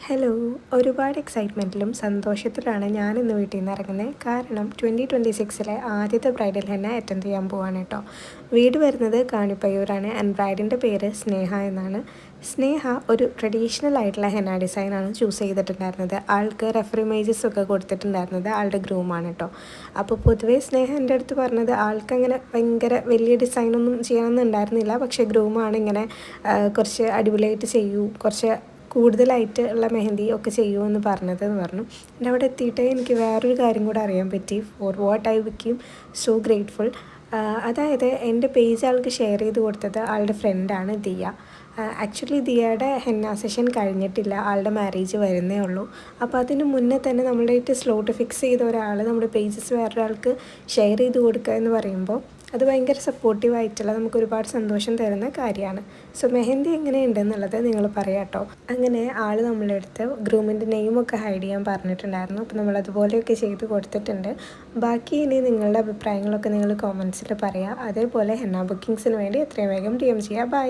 Hello, ഒരുപാട് എക്സൈറ്റ്മെൻറ്റിലും സന്തോഷത്തിലാണ് ഞാനിന്ന് വീട്ടിൽ നിന്ന് ഇറങ്ങുന്നത്. കാരണം 2026 ആദ്യത്തെ ബ്രൈഡൽ ഹെന്ന അറ്റൻഡ് ചെയ്യാൻ പോവാണ് കേട്ടോ. വീട് വരുന്നത് കാണിപ്പയ്യൂരാണ് ആൻഡ് ബ്രൈഡിൻ്റെ പേര് സ്നേഹ എന്നാണ്. സ്നേഹ ഒരു ട്രഡീഷണൽ ആയിട്ടുള്ള ഹെന്ന ഡിസൈനാണ് ചൂസ് ചെയ്തിട്ടുണ്ടായിരുന്നത്. ആൾക്ക് റെഫർ ഇമേജസ് ഒക്കെ കൊടുത്തിട്ടുണ്ടായിരുന്നത് ആളുടെ ഗ്രൂമാണ് കേട്ടോ. അപ്പോൾ പൊതുവേ സ്നേഹ എൻ്റെ അടുത്ത് പറഞ്ഞത് ആൾക്കങ്ങനെ ഭയങ്കര വലിയ ഡിസൈനൊന്നും ചെയ്യണമെന്ന് ഉണ്ടായിരുന്നില്ല. പക്ഷേ ഗ്രൂമാണ് ഇങ്ങനെ കുറച്ച് അടിപൊളിയായിട്ട് ചെയ്യൂ, കുറച്ച് കൂടുതലായിട്ട് ഉള്ള മെഹന്തി ഒക്കെ ചെയ്യുമെന്ന് പറഞ്ഞതെന്ന് പറഞ്ഞു. എൻ്റെ അവിടെ എത്തിയിട്ട് എനിക്ക് വേറൊരു കാര്യം കൂടെ അറിയാൻ പറ്റി. For what I become so grateful. അതായത് എൻ്റെ പേജ് ആൾക്ക് ഷെയർ ചെയ്ത് കൊടുത്തത് ആളുടെ ഫ്രണ്ടാണ് ദിയ. ആക്ച്വലി ദിയയുടെ ഹെന്ന സെഷൻ കഴിഞ്ഞിട്ടില്ല, ആളുടെ മാരേജ് വരുന്നേ ഉള്ളൂ. അപ്പോൾ അതിന് മുന്നേ തന്നെ നമ്മളുടെ സ്ലോട്ട് ഫിക്സ് ചെയ്ത ഒരാൾ നമ്മുടെ പേജസ് വേറൊരാൾക്ക് ഷെയർ ചെയ്ത് കൊടുക്കുക എന്ന് പറയുമ്പോൾ അത് ഭയങ്കര സപ്പോർട്ടീവായിട്ടുള്ള നമുക്ക് ഒരുപാട് സന്തോഷം തരുന്ന കാര്യമാണ്. സോ മെഹന്തി എങ്ങനെയുണ്ടെന്നുള്ളത് നിങ്ങൾ പറയാം കേട്ടോ. അങ്ങനെ ആൾ നമ്മളെ അടുത്ത് ഗ്രൂമിൻ്റെ നെയിമൊക്കെ ഹൈഡ് ചെയ്യാൻ പറഞ്ഞിട്ടുണ്ടായിരുന്നു. അപ്പോൾ നമ്മളതുപോലെയൊക്കെ ചെയ്ത് കൊടുത്തിട്ടുണ്ട്. ബാക്കി ഇനി നിങ്ങളുടെ അഭിപ്രായങ്ങളൊക്കെ നിങ്ങൾ കോമൻസിൽ പറയുക. അതേപോലെ ഹെന്ന ബുക്കിങ്സിന് വേണ്ടി എത്രയും വേഗം DM ചെയ്യുക. ബൈ.